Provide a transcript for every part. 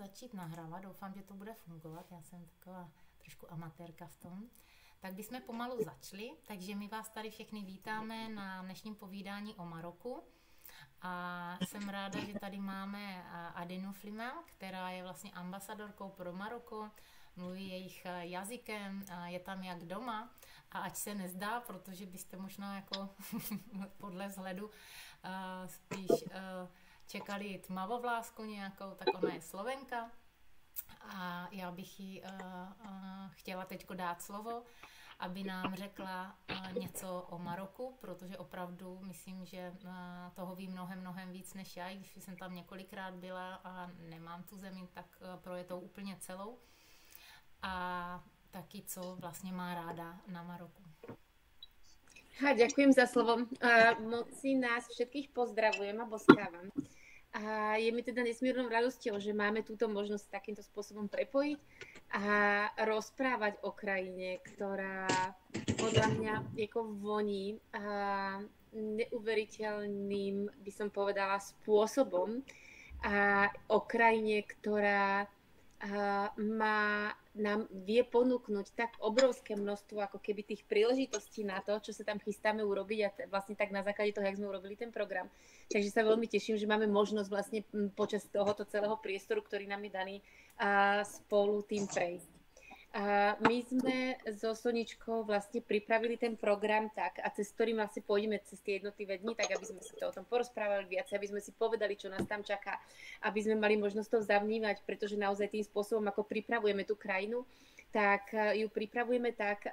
začít nahrávat. Doufám, že to bude fungovat. Já jsem taková trošku amatérka v tom. Tak bychom pomalu začali. Takže my vás tady všechny vítáme na dnešním povídání o Maroku. A jsem ráda, že tady máme Adinu Flimel, která je vlastně ambasadorkou pro Maroko, mluví jejich jazykem, je tam jak doma a ať se nezdá, protože byste možná jako podle vzhledu spíš čekali tmavovlásku nějakou, tak ona je Slovenka a já bych jí chtěla teďko dát slovo, aby nám řekla něco o Maroku, protože opravdu myslím, že toho ví mnohem víc než já, když jsem tam několikrát byla a nemám tu zemi tak projetou úplně celou. A taky, co vlastně má ráda na Maroku. Ďakujem za slovo. Moc si nás všetkých pozdravujem a boskávam. A je mi teda nesmiernou radosťou, že máme túto možnosť takýmto spôsobom prepojiť a rozprávať o krajine, ktorá podľa mňa ako voní neuveriteľným, by som povedala, spôsobom a o krajine, ktorá nám vie ponúknuť tak obrovské množstvo ako keby tých príležitostí na to, čo sa tam chystáme urobiť a vlastne tak na základe toho, jak sme urobili ten program. Takže sa veľmi teším, že máme možnosť vlastne počas tohoto celého priestoru, ktorý nám je daný, spolu tým prejsť. My sme so Soničkou vlastne pripravili ten program tak a cez ktorým vlastne pôjdeme cez tie jednotlivé dni, tak aby sme si to o tom porozprávali viac, aby sme si povedali, čo nás tam čaká, aby sme mali možnosť to zavnímať, pretože naozaj tým spôsobom, ako pripravujeme tú krajinu, tak ju pripravujeme tak,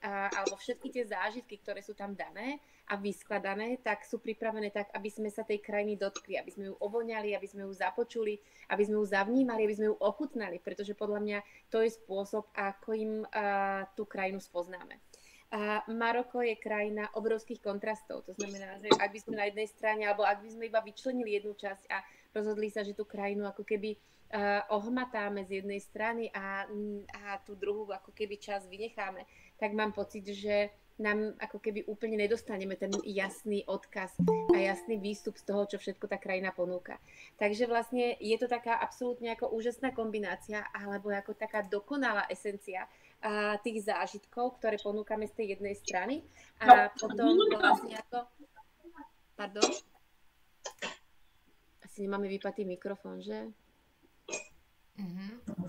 alebo všetky tie zážitky, ktoré sú tam dané a vyskladané, tak sú pripravené tak, aby sme sa tej krajiny dotkli, aby sme ju ovoňali, aby sme ju započuli, aby sme ju zavnímali, aby sme ju ochutnali, pretože podľa mňa to je spôsob, ako im tú krajinu spoznáme. Maroko je krajina obrovských kontrastov, to znamená, že ak by sme na jednej strane, alebo ak by sme iba vyčlenili jednu časť a rozhodli sa, že tú krajinu ako keby ohmatáme z jednej strany a tú druhú ako keby časť vynecháme, tak mám pocit, že nám ako keby úplne nedostaneme ten jasný odkaz a jasný výstup z toho, čo všetko tá krajina ponúka. Takže vlastne je to taká absolútne ako úžasná kombinácia alebo ako taká dokonalá esencia tých zážitkov, ktoré ponúkame z tej jednej strany a potom vlastne ako... Pardon? Asi nemáme vypatý mikrofon, že?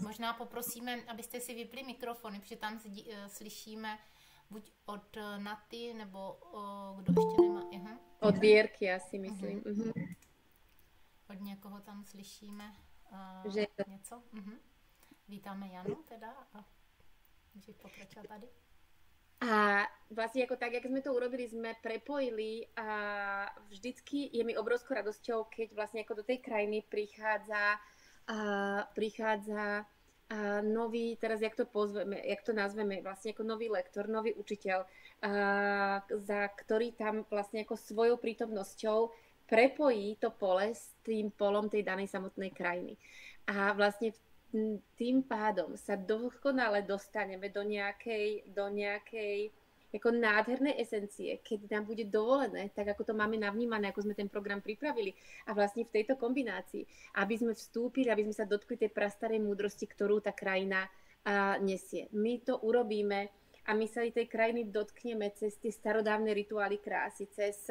Možná poprosíme, abyste si vypli mikrofony, protože tam slyšíme buď od Naty, nebo kdo ještě nemá. Od Vierky, já si myslím. Od někoho tam slyšíme že... něco. Vítáme Janu teda a můžeš pokračovat tady. A vlastne ako tak, jak sme to urobili, sme prepojili a vždycky je mi obrovskou radosťou, keď vlastne ako do tej krajiny prichádza nový, teraz jak to pozveme, jak to nazveme, vlastne ako nový lektor, nový učiteľ, za ktorý tam vlastne ako svojou prítomnosťou prepojí to pole s tým polom tej danej samotnej krajiny. A vlastne tým pádom sa dokonale dostaneme do nejakej ako nádhernej esencie, keď nám bude dovolené, tak ako to máme navnímané, ako sme ten program pripravili a vlastne v tejto kombinácii, aby sme vstúpili, aby sme sa dotkli tej prastarej múdrosti, ktorú tá krajina nesie. My to urobíme a my sa tej krajiny dotkneme cez tie starodávne rituály krásy, cez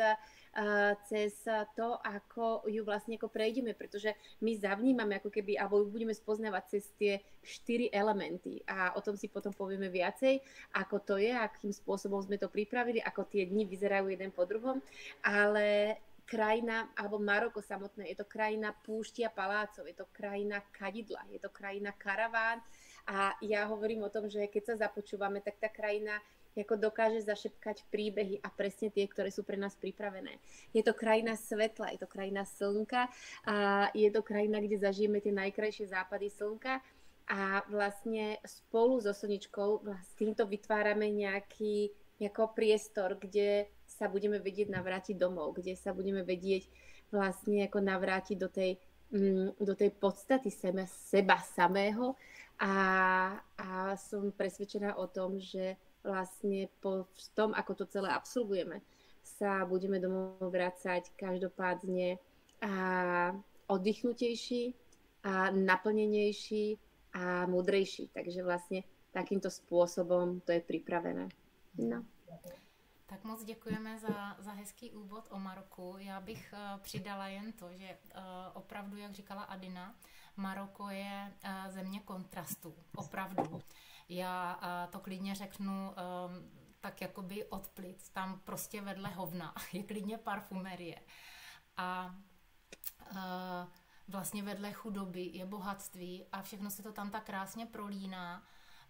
to, ako ju vlastne ako prejdeme, pretože my zavnímame ako keby, alebo ju budeme spoznávať cez tie 4 elementy a o tom si potom povieme viacej, ako to je, akým spôsobom sme to pripravili, ako tie dni vyzerajú jeden po druhom, ale krajina, alebo Maroko samotné, je to krajina púšti a palácov, je to krajina kadidla, je to krajina karaván a ja hovorím o tom, že keď sa započúvame, tak tá krajina ako dokáže zašepkať príbehy a presne tie, ktoré sú pre nás pripravené. Je to krajina svetla, je to krajina slnka a je to krajina, kde zažijeme tie najkrajšie západy slnka a vlastne spolu so Soničkou týmto vytvárame nejaký ako priestor, kde sa budeme vedieť navrátiť domov, kde sa budeme vedieť vlastne ako navrátiť do tej podstaty seba samého a som presvedčená o tom, že vlastne po tom, ako to celé absolvujeme, sa budeme domov vracať každopádne oddychnutejší, a naplnenejší a múdrejší. Takže vlastne takýmto spôsobom to je pripravené. No. Tak moc děkujeme za hezký úvod o Maroku. Já bych přidala jen to, že opravdu, jak říkala Adina, Maroko je země kontrastů. Opravdu. Já to klidně řeknu tak jakoby od plic. Tam prostě vedle hovna je klidně parfumerie. A vlastně vedle chudoby je bohatství a všechno se to tam tak krásně prolíná.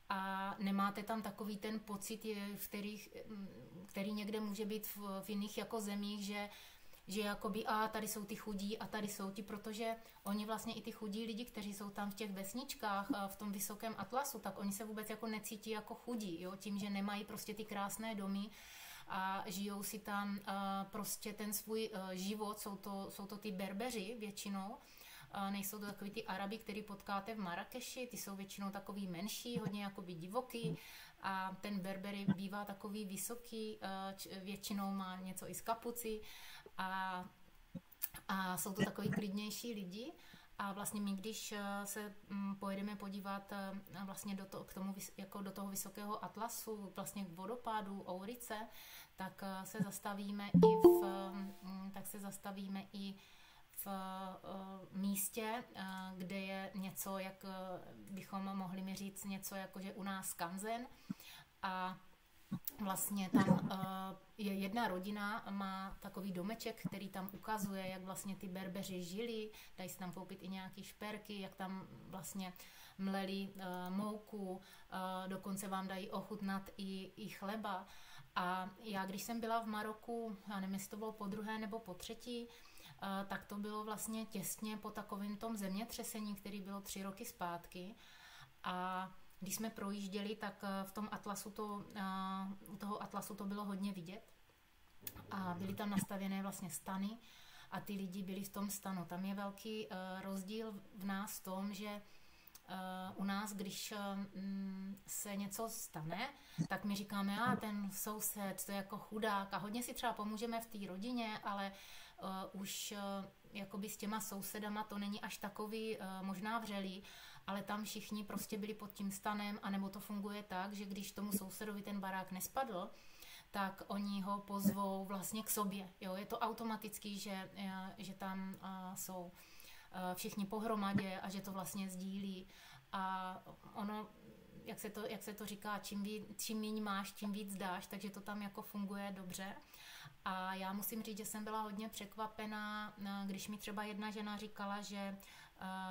A nemáte tam takový ten pocit, který někde může být v jiných jako zemích, že jakoby tady jsou ty chudí a tady jsou ti, protože oni vlastně i ty chudí lidi, kteří jsou tam v těch vesničkách, v tom vysokém Atlasu, tak oni se vůbec jako necítí jako chudí, jo? Tím, že nemají prostě ty krásné domy a žijou si tam prostě ten svůj život, jsou to ty Berbeři většinou, nejsou to takový ty Arabi, který potkáte v Marrakeši, ty jsou většinou takový menší, hodně jakoby divoký a ten Berber bývá takový vysoký, většinou má něco i z kapuci a jsou to takový klidnější lidi a vlastně my, když se pojedeme podívat vlastně do toho vysokého Atlasu, vlastně k vodopádu Ourice, tak se zastavíme i v místě, kde je něco, jak bychom mohli mi říct, něco jako, že u nás Skanzen a vlastně tam je jedna rodina, má takový domeček, který tam ukazuje, jak vlastně ty Berbeři žili, dají si tam koupit i nějaký šperky, jak tam vlastně mleli mouku, dokonce vám dají ochutnat i chleba. A já, když jsem byla v Maroku, já nevím, jestli to bylo po druhé nebo po třetí, tak to bylo vlastně těsně po takovém tom zemětřesení, který bylo 3 roky zpátky. A když jsme projížděli, tak v tom Atlasu u toho Atlasu to bylo hodně vidět. A byly tam nastavěné vlastně stany a ty lidi byli v tom stanu. Tam je velký rozdíl v nás v tom, že u nás, když se něco stane, tak my říkáme, ten soused, to je jako chudák a hodně si třeba pomůžeme v té rodině, ale už jakoby s těma sousedama to není až takový možná vřelý, ale tam všichni prostě byli pod tím stanem, anebo to funguje tak, že když tomu sousedovi ten barák nespadl, tak oni ho pozvou vlastně k sobě. Jo? Je to automatický, že tam jsou všichni pohromadě a že to vlastně sdílí. A ono, jak se to říká, čím míň máš, tím víc dáš, takže to tam jako funguje dobře. A já musím říct, že jsem byla hodně překvapená, když mi třeba jedna žena říkala, že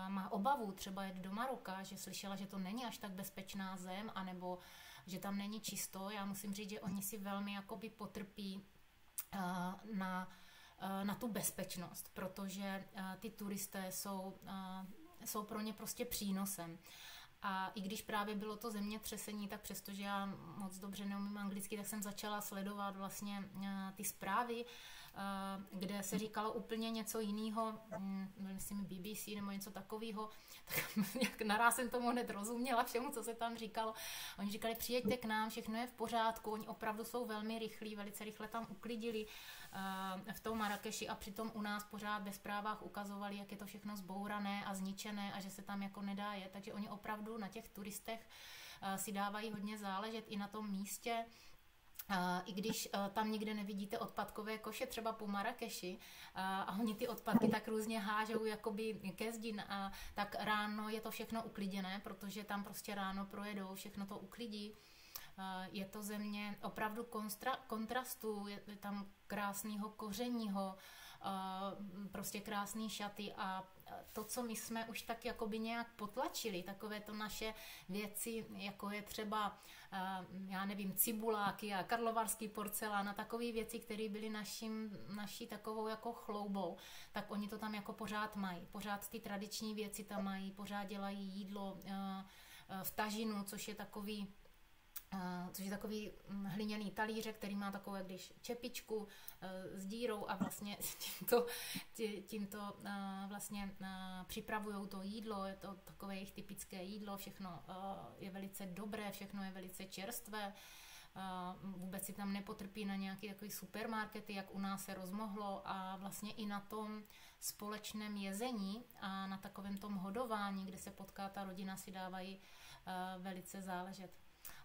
má obavu třeba jet do Maroka, že slyšela, že to není až tak bezpečná zem, anebo že tam není čisto. Já musím říct, že oni si velmi jakoby potrpí na tu bezpečnost, protože ty turisté jsou pro ně prostě přínosem. A i když právě bylo to zemětřesení, tak přestože já moc dobře neumím anglicky, tak jsem začala sledovat vlastně ty zprávy, kde se říkalo úplně něco jiného, myslím BBC nebo něco takového, tak nějak naraz jsem tomu hned rozuměla všemu, co se tam říkalo. Oni říkali, přijeďte k nám, všechno je v pořádku, oni opravdu jsou velmi rychlí, velice rychle tam uklidili v tom Marrakeši a přitom u nás pořád ve zprávách ukazovali, jak je to všechno zbourané a zničené a že se tam jako nedá jet, takže oni opravdu na těch turistech si dávají hodně záležet i na tom místě. I když tam nikde nevidíte odpadkové koše, třeba po Marrakeši, a oni ty odpadky tak různě hážou jakoby ke zdi, tak ráno je to všechno ukliděné, protože tam prostě ráno projedou, všechno to uklidí. Je to země opravdu kontrastu, je tam krásného kořeního, prostě krásný šaty a to, co my jsme už tak jakoby nějak potlačili, takové to naše věci, jako je třeba, já nevím, cibuláky a karlovarský porcelán a takové věci, které byly naší takovou jako chloubou, tak oni to tam jako pořád mají. Pořád ty tradiční věci tam mají, pořád dělají jídlo v tažinu, což je takový hliněný talířek, který má takovou, když čepičku s dírou a vlastně tímto vlastně připravujou to jídlo, je to takové jejich typické jídlo, všechno je velice dobré, všechno je velice čerstvé, vůbec si tam nepotrpí na nějaké takový supermarkety, jak u nás se rozmohlo, a vlastně i na tom společném jezení a na takovém tom hodování, kde se potká ta rodina, si dávají velice záležet.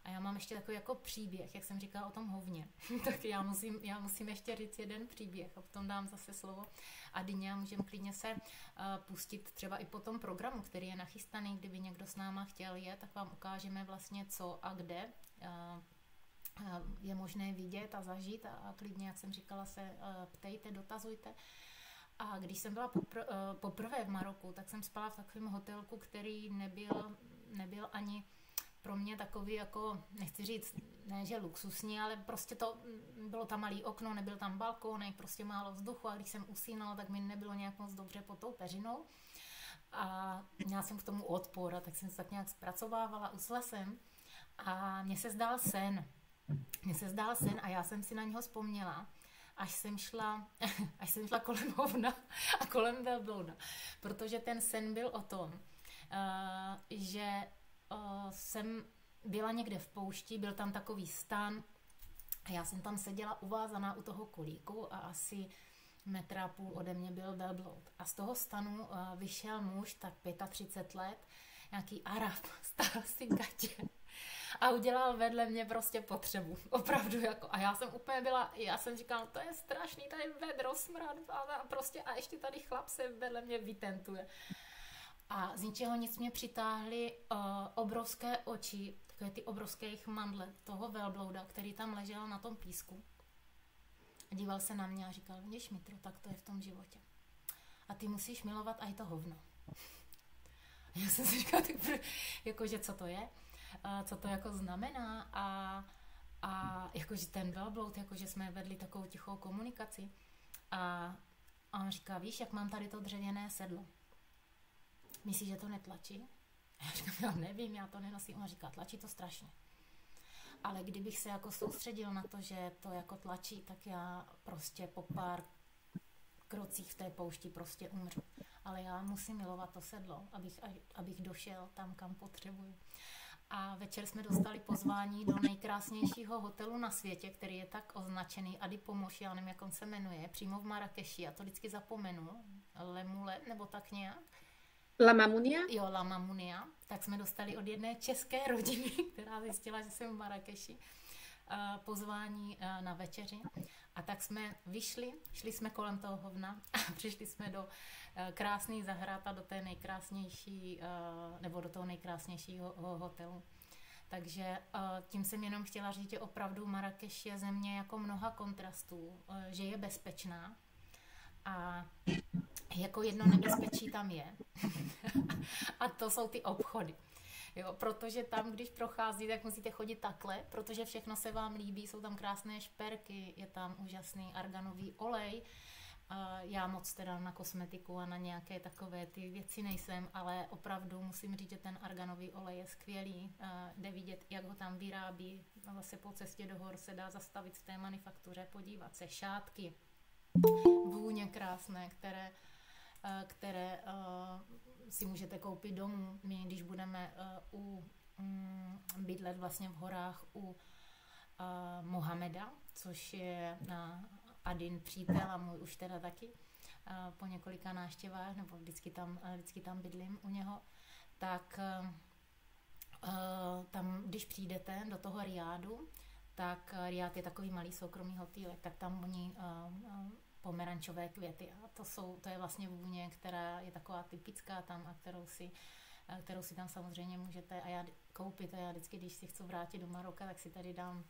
A já mám ještě takový jako příběh, jak jsem říkala o tom hovně. Tak já musím ještě říct jeden příběh a potom dám zase slovo Adině a můžeme klidně se pustit třeba i po tom programu, který je nachystaný, kdyby někdo s náma chtěl jet, tak vám ukážeme vlastně co a kde je možné vidět a zažít a klidně, jak jsem říkala, se ptejte, dotazujte. A když jsem byla poprvé v Maroku, tak jsem spala v takovém hotelku, který nebyl ani pro mě takový, jako, nechci říct, ne že luxusní, ale prostě bylo tam malý okno, nebyl tam balkónek, prostě málo vzduchu, a když jsem usínala, tak mi nebylo nějak moc dobře pod tou peřinou. A měla jsem k tomu odpor, a tak jsem se tak nějak zpracovávala, usla jsem a mně se zdál sen a já jsem si na něho vzpomněla, až jsem šla kolem hovna a kolem velblouda, protože ten sen byl o tom, že jsem byla někde v poušti, byl tam takový stan a já jsem tam seděla uvázaná u toho kolíku a asi 1,5 metru ode mě byl velbloud. A z toho stanu vyšel muž, tak 35 let, nějaký Arab, stál si gatě a udělal vedle mě prostě potřebu. Opravdu jako. A já jsem úplně já jsem říkala, to je strašný, tady vedro, smrad a ještě tady chlap se vedle mě vytentuje. A z ničeho nic mě přitáhly obrovské oči, takové ty obrovské chmandle toho velblouda, který tam ležel na tom písku. Díval se na mě a říkal, vidíš, Mitro, tak to je v tom životě. A ty musíš milovat i to hovno. A já jsem si říkala, jakože co to je, co to jako znamená a jakože ten velbloud, jakože jsme vedli takovou tichou komunikaci. A on říká, víš, jak mám tady to dřevěné sedlo. Myslíš, že to netlačí? A já říkám, já nevím, já to nenosím. On říká, tlačí to strašně. Ale kdybych se jako soustředil na to, že to jako tlačí, tak já prostě po pár krocích v té poušti prostě umřu. Ale já musím milovat to sedlo, abych došel tam, kam potřebuji. A večer jsme dostali pozvání do nejkrásnějšího hotelu na světě, který je tak označený Adipomoš, já nevím, jak on se jmenuje, přímo v Marrakeši, já to vždycky zapomenu, Lemule, nebo tak nějak. La Mamounia? Jo, La Mamounia. Tak jsme dostali od jedné české rodiny, která zjistila, že jsem v Marrakeši, pozvání na večeři. A tak jsme šli jsme kolem toho hovna a přišli jsme do krásné zahrad a do té nejkrásnější, nebo do toho nejkrásnějšího hotelu. Takže tím jsem jenom chtěla říct, že opravdu Marrakeš je země jako mnoha kontrastů, že je bezpečná. A jako jedno nebezpečí tam je. A to jsou ty obchody. Jo, protože tam, když procházíte, tak musíte chodit takhle, protože všechno se vám líbí, jsou tam krásné šperky, je tam úžasný arganový olej. Já moc teda na kosmetiku a na nějaké takové ty věci nejsem, ale opravdu musím říct, že ten arganový olej je skvělý. Jde vidět, jak ho tam vyrábí. Zase po cestě do hor se dá zastavit v té manufaktuře, podívat se, šátky, vůně krásné, které si můžete koupit domů. My, když budeme bydlet vlastně v horách u Mohameda, což je Adin přítel a můj už teda taky, po několika návštěvách, nebo vždycky tam bydlím u něho, tak tam, když přijdete do toho Riádu, tak Riád je takový malý soukromý hotýlek, tak tam voní pomerančové květy a to je vlastně vůně, která je taková typická tam a kterou si tam samozřejmě můžete koupit a já vždycky, když si chci vrátit do Maroka, tak si tady dám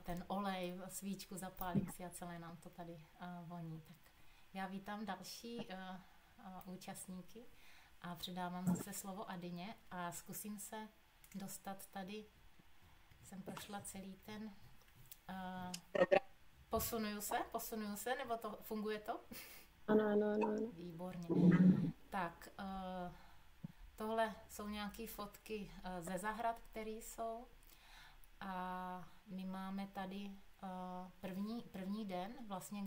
ten olej, svíčku, zapálím si a celé nám to tady voní. Tak já vítám další účastníky a předávám zase slovo Adině a zkusím se dostat tady, jsem prošla celý ten Posunuju se, nebo to funguje to? Ano. Výborně. Tak, tohle jsou nějaké fotky ze zahrad, které jsou. A my máme tady první den, vlastně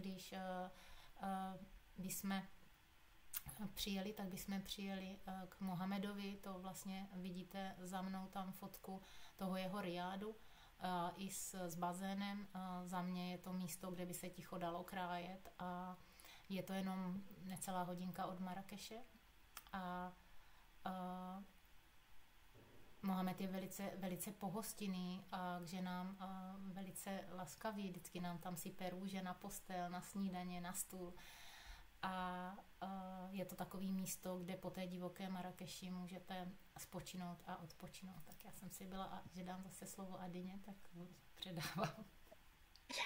když jsme přijeli, tak bychom přijeli k Mohamedovi, to vlastně vidíte za mnou tam fotku toho jeho Riádu. i s bazénem. Za mě je to místo, kde by se ticho dalo krájet a je to jenom necelá hodinka od Marrakeše a Mohamed je velice, velice pohostinný a k ženám velice laskavý, vždycky nám tam sype růže na postel, na snídaně, na stůl a je to takový místo, kde po té divoké Marrakeši můžete spočinout a odpočinout. Tak já jsem si byla, že dám zase slovo Adině, tak předávám.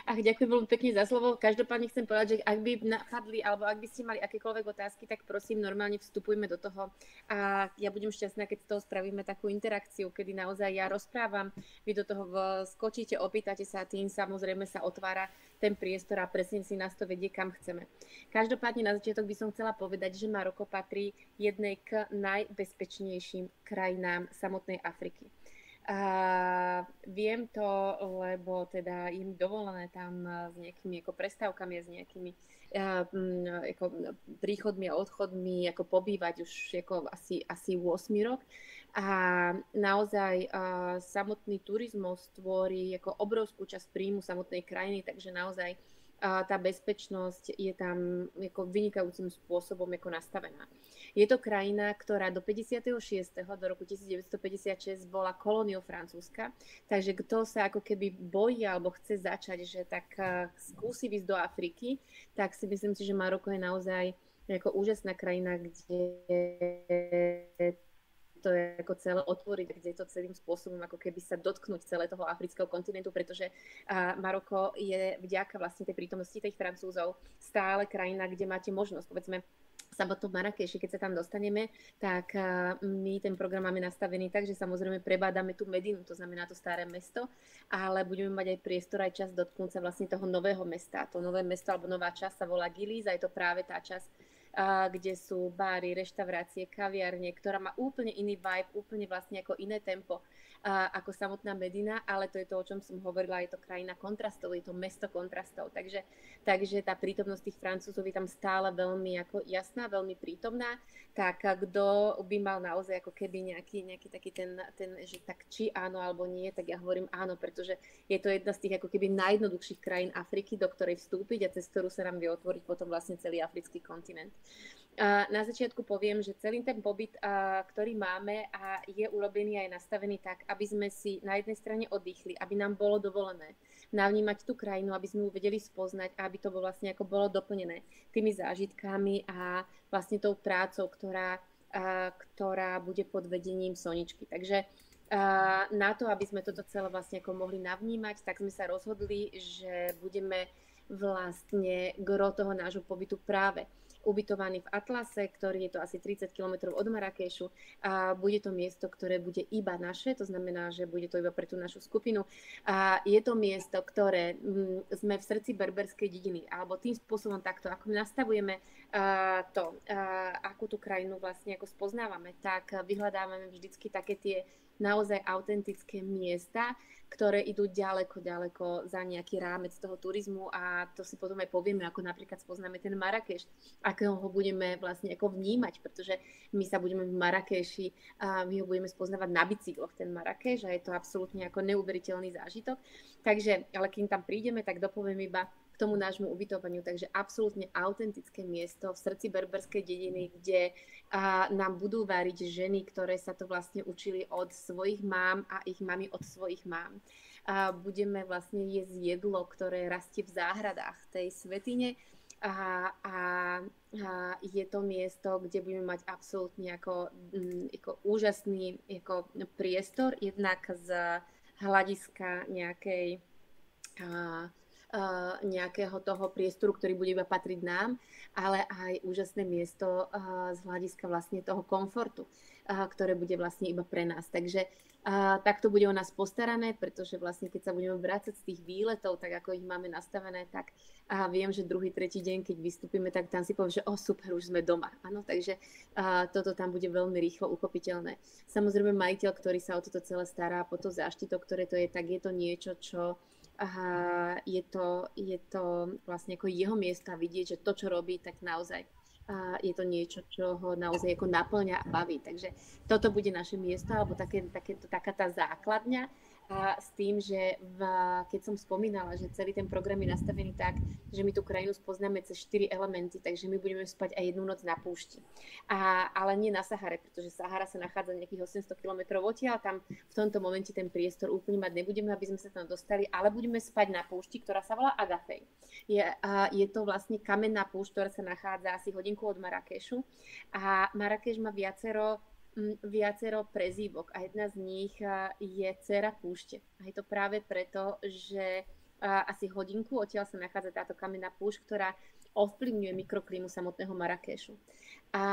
Ach, ďakujem veľmi pekne za slovo. Každopádne chcem povedať, že ak by napadli, alebo ak by ste mali akékoľvek otázky, tak prosím, normálne vstupujme do toho a ja budem šťastná, keď z toho spravíme takú interakciu, kedy naozaj ja rozprávam, vy do toho skočíte, opýtate sa a tým samozrejme sa otvára ten priestor a presne si nás to vedie, kam chceme. Každopádne na začiatok by som chcela povedať, že Maroko patrí jednej k najbezpečnejším krajinám samotnej Afriky. A viem to, lebo teda je mi dovolené tam s nejakými ako prestávkami a s nejakými ako príchodmi a odchodmi ako pobývať už ako asi 8 rok. A naozaj samotný turizmus tvorí ako obrovskú časť príjmu samotnej krajiny, takže naozaj tá bezpečnosť je tam ako vynikajúcim spôsobom ako nastavená. Je to krajina, ktorá do 56. do roku 1956 bola kolóniou Francúzska, takže kto sa ako keby bojí alebo chce začať, že tak skúsi ísť do Afriky, tak si myslím si, že Maroko je naozaj ako úžasná krajina, kde to je ako celé otvoriť, kde je to celým spôsobom ako keby sa dotknúť celé toho afrického kontinentu, pretože Maroko je vďaka vlastne tej prítomnosti tých Francúzov stále krajina, kde máte možnosť, povedzme, samotnom Marrakeši, keď sa tam dostaneme, tak my ten program máme nastavený tak, že samozrejme prebádame tú Medinu, to znamená to staré mesto, ale budeme mať aj priestor, aj čas dotknúť sa vlastne toho nového mesta. To nové mesto alebo nová časť sa volá Gilis a je to práve tá časť, kde sú bary, reštaurácie, kaviarne, ktorá má úplne iný vibe, úplne vlastne ako iné tempo ako samotná Medina, ale to je to, o čom som hovorila, je to krajina kontrastov, je to mesto kontrastov, takže tá prítomnosť tých Francúzov je tam stále veľmi ako jasná, veľmi prítomná, tak kto by mal naozaj ako keby nejaký taký ten, že tak či áno alebo nie, tak ja hovorím áno, pretože je to jedna z tých ako keby najjednoduchších krajín Afriky, do ktorej vstúpiť a cez ktorú sa nám vie otvoriť potom vlastne celý africký kontinent. Na začiatku poviem, že celý ten pobyt, ktorý máme, je urobený aj nastavený tak, aby sme si na jednej strane oddychli, aby nám bolo dovolené navnímať tú krajinu, aby sme ju vedeli spoznať a aby to vlastne ako bolo doplnené tými zážitkami a vlastne tou prácou, ktorá bude pod vedením Soničky. Takže na to, aby sme toto celé vlastne ako mohli navnímať, tak sme sa rozhodli, že budeme vlastne gro toho nášho pobytu práve ubytovaný v Atlase, ktorý je to asi 30 km od Marrakešu a bude to miesto, ktoré bude iba naše, to znamená, že bude to iba pre tú našu skupinu a je to miesto, ktoré sme v srdci berberskej dediny, alebo tým spôsobom takto, ako nastavujeme akú tú krajinu vlastne ako spoznávame, tak vyhľadávame vždycky také tie naozaj autentické miesta, ktoré idú ďaleko za nejaký rámec toho turizmu a to si potom aj povieme, ako napríklad spoznáme ten Marrakeš, akého ho budeme vlastne ako vnímať, pretože my sa budeme v Marrakeši a my ho budeme spoznávať na bicykloch, ten Marrakeš a je to absolútne ako neuveriteľný zážitok. Takže, ale kým tam prídeme, tak dopoviem iba k tomu nášmu ubytovaniu, takže absolútne autentické miesto v srdci berberskej dediny, kde nám budú variť ženy, ktoré sa to vlastne učili od svojich mám a ich mami od svojich mám. Budeme vlastne jesť jedlo, ktoré rastie v záhradách tej svätyne a je to miesto, kde budeme mať absolútne ako úžasný ako priestor, jednak z hľadiska nejakého toho priestoru, ktorý bude iba patriť nám, ale aj úžasné miesto z hľadiska vlastne toho komfortu, ktoré bude vlastne iba pre nás. Takže takto bude o nás postarané, pretože vlastne keď sa budeme vrácať z tých výletov, tak ako ich máme nastavené, tak viem, že druhý, tretí deň, keď vystúpime, tak tam si poviem, že super, už sme doma. Áno, takže toto tam bude veľmi rýchlo uchopiteľné. Samozrejme majiteľ, ktorý sa o toto celé stará, po to záštitou, ktoré to je, tak je to niečo, čo je to vlastne ako jeho miesto a vidieť, že to, čo robí, tak naozaj je to niečo, čo ho naozaj ako naplňa a baví. Takže toto bude naše miesto, alebo taká tá základňa. s tým, že keď som spomínala, že celý ten program je nastavený tak, že my tú krajinu spoznáme cez 4 elementy, takže my budeme spať aj jednu noc na púšti. Ale nie na Sahare, pretože Sahara sa nachádza nejakých 800 km odtiaľ, tam v tomto momente ten priestor úplne mať nebudeme, aby sme sa tam dostali, ale budeme spať na púšti, ktorá sa volá Agafej. Je to vlastne kamenná púšť, ktorá sa nachádza asi hodinku od Marrakešu a Marrakeš má viacero prezývok a jedna z nich je Dcéra púšte. A je to práve preto, že asi hodinku odtiaľ sa nachádza táto kamenná púšť, ktorá ovplyvňuje mikroklímu samotného Marrakešu. A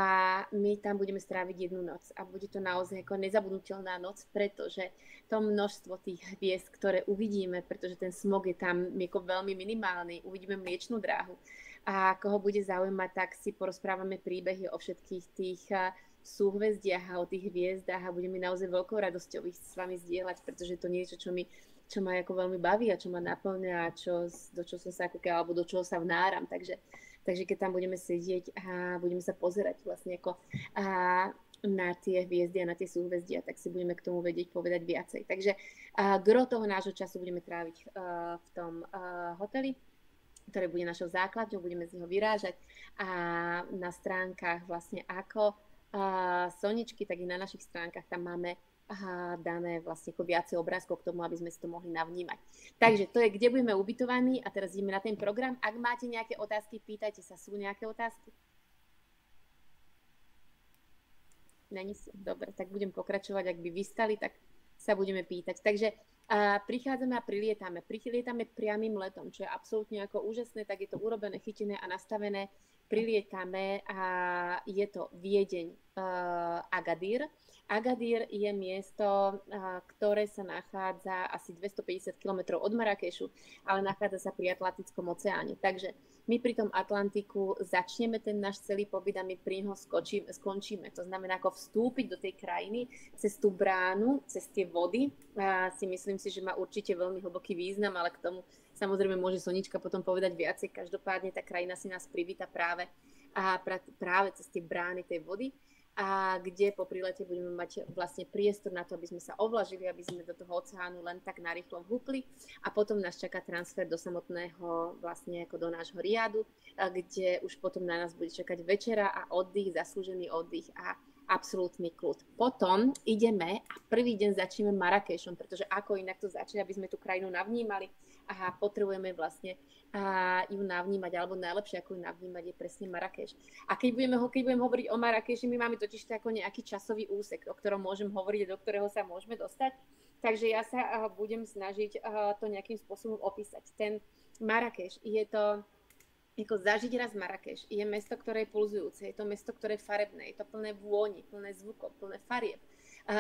my tam budeme stráviť jednu noc a bude to naozaj ako nezabudnutelná noc, pretože to množstvo tých hviezd, ktoré uvidíme, pretože ten smog je tam ako veľmi minimálny, uvidíme Mliečnú dráhu. A koho bude zaujímať, tak si porozprávame príbehy o všetkých tých súhvezdiach a o tých hviezdách a budeme naozaj veľkou radosťou ich s vami zdieľať, pretože to niečo, čo ma ako veľmi baví a čo ma naplňa a do čoho som sa alebo do čoho sa vnáram. Takže keď tam budeme sedieť a budeme sa pozerať vlastne ako na tie hviezdy a na tie súhvezdia, tak si budeme k tomu vedieť povedať viacej. Takže gro toho nášho času budeme tráviť v tom hoteli, ktoré bude našou základňou, budeme z neho vyrážať a na stránkach vlastne ako Soničky, tak i na našich stránkach tam máme dané vlastne ako viacej obrázkov k tomu, aby sme si to mohli navnímať. Takže to je, kde budeme ubytovaní a teraz ideme na ten program. Ak máte nejaké otázky, pýtajte sa. Sú nejaké otázky? Není sú? Dobre, tak budem pokračovať. Ak by vystali, tak sa budeme pýtať. Takže prichádzame a prilietame. Prilietame priamym letom, čo je absolútne ako úžasné, tak je to urobené, chytené a nastavené. Prilietame a je to Viedeň Agadir. Agadir je miesto, ktoré sa nachádza asi 250 km od Marrakešu, ale nachádza sa pri Atlantickom oceáne. Takže my pri tom Atlantiku začneme ten náš celý pobyt a my pri neho skončíme. To znamená, ako vstúpiť do tej krajiny cez tú bránu, cez tie vody. Myslím si, že má určite veľmi hlboký význam, ale k tomu samozrejme môže Sonička potom povedať viacej. Každopádne tá krajina si nás privíta práve cez tie brány tej vody, a kde po prilete budeme mať vlastne priestor na to, aby sme sa ovlažili, aby sme do toho oceánu len tak narýchlo vhúpli a potom nás čaká transfer do samotného vlastne ako do nášho Riadu, kde už potom na nás bude čakať večera a oddych, zaslúžený oddych a absolútny kľud. Potom ideme a prvý deň začneme Marrakešom, pretože ako inak to začne, aby sme tú krajinu navnímali a potrebujeme vlastne ju navnímať, alebo najlepšie ako ju navnímať je presne Marrakeš. A keď budem hovoriť o Marrakeši, my máme totiž ako nejaký časový úsek, o ktorom môžem hovoriť a do ktorého sa môžeme dostať. Takže ja sa budem snažiť to nejakým spôsobom opísať. Ten Marrakeš je to ako zažiť raz Marrakeš. Je mesto, ktoré je pulzujúce, je to mesto, ktoré je farebné, je to plné vôni, plné zvukov, plné farieb.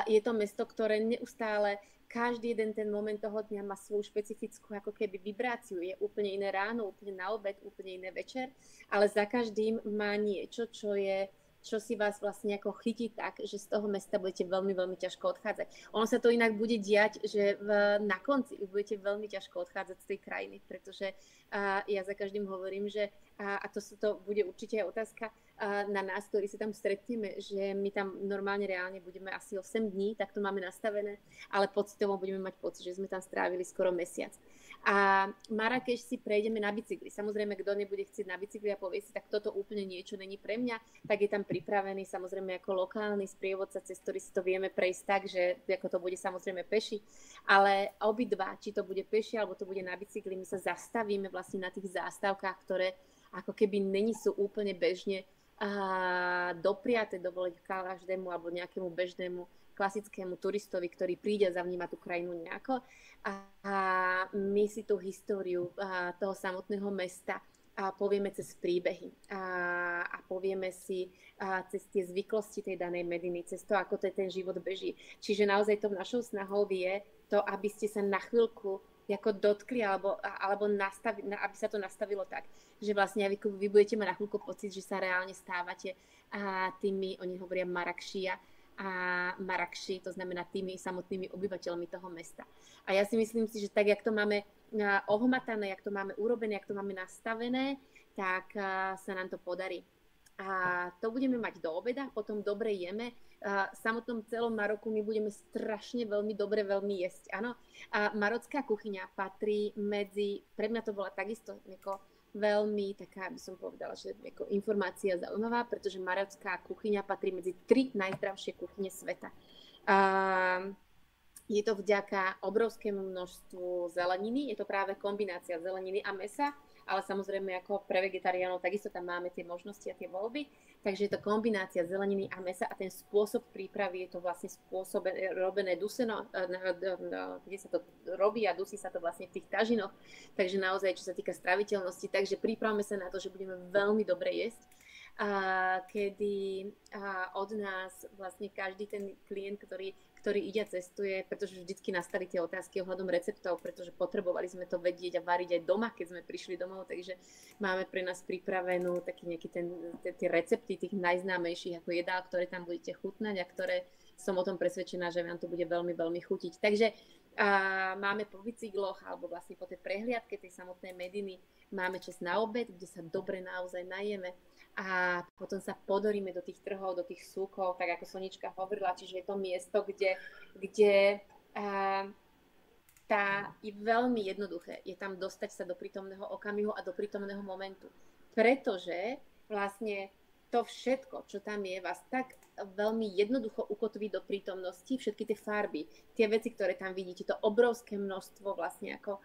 Je to mesto, ktoré neustále každý jeden ten moment toho dňa má svoju špecifickú ako keby vibráciu. Je úplne iné ráno, úplne na obed, úplne iné večer, ale za každým má niečo, čo si vás vlastne ako chytí tak, že z toho mesta budete veľmi, veľmi ťažko odchádzať. Ono sa to inak bude diať, že na konci budete veľmi ťažko odchádzať z tej krajiny, pretože ja za každým hovorím, že a to bude určite aj otázka na nás, ktorí sa tam stretneme, že my tam normálne reálne budeme asi 8 dní, tak to máme nastavené, ale pocitovo budeme mať pocit, že sme tam strávili skoro mesiac. A Marrakeš si prejdeme na bicykli. Samozrejme, kto nebude chcieť na bicykli a povie si, tak toto úplne niečo není pre mňa, tak je tam pripravený samozrejme ako lokálny sprievodca, cez ktorý si to vieme prejsť tak, že ako to bude samozrejme peši, ale obidva, či to bude peši alebo to bude na bicykli, my sa zastavíme vlastne na tých zástavkách, ktoré ako keby není sú úplne bežne dopriate dovoliť každému alebo nejakému bežnému klasickému turistovi, ktorý príde a zavníma tú krajinu nejako. A my si tú históriu toho samotného mesta povieme cez príbehy a povieme si cez tie zvyklosti tej danej Mediny, cez to, ako to ten život beží. Čiže naozaj to našou snahou je to, aby ste sa na chvíľku ako dotkli, alebo aby sa to nastavilo tak, že vlastne vy budete mať na chvíľku pocit, že sa reálne stávate tými, oni hovoria Marrakšia a Marrakši, to znamená tými samotnými obyvateľmi toho mesta. A ja si myslím si, že tak, jak to máme ohmatané, jak to máme urobené, jak to máme nastavené, tak sa nám to podarí. A to budeme mať do obeda, potom dobre jeme, samotnom celom Maroku my budeme strašne veľmi dobre veľmi jesť, áno. A marocká kuchyňa patrí medzi, pre mňa to bola takisto ako veľmi taká, by som povedala, že ako informácia zaujímavá, pretože marocká kuchyňa patrí medzi 3 najzdravšie kuchyne sveta. Je to vďaka obrovskému množstvu zeleniny, je to práve kombinácia zeleniny a mäsa, ale samozrejme ako pre vegetariánov takisto tam máme tie možnosti a tie voľby. Takže je to kombinácia zeleniny a mäsa a ten spôsob prípravy je to vlastne robené duseno, kde sa to robí a dusí sa to vlastne v tých tažinoch. Takže naozaj, čo sa týka straviteľnosti, takže pripravme sa na to, že budeme veľmi dobre jesť. Kedy od nás vlastne každý ten klient, ktorý ide a cestuje, pretože vždycky nastali tie otázky ohľadom receptov, pretože potrebovali sme to vedieť a variť aj doma, keď sme prišli domov, takže máme pre nás pripravenú taký nejaký tie recepty tých najznámejších ako jedál, ktoré tam budete chutnať a ktoré som o tom presvedčená, že vám to bude veľmi, veľmi chutiť. Takže máme po bicykloch alebo vlastne po tej prehliadke tej samotnej Mediny máme čas na obed, kde sa dobre naozaj najeme a potom sa podoríme do tých trhov, do tých súkov, tak ako Sonička hovorila, čiže je to miesto, kde je veľmi jednoduché, je tam dostať sa do prítomného okamihu a do prítomného momentu, pretože vlastne to všetko, čo tam je, vás tak veľmi jednoducho ukotví do prítomnosti, všetky tie farby, tie veci, ktoré tam vidíte, to obrovské množstvo vlastne ako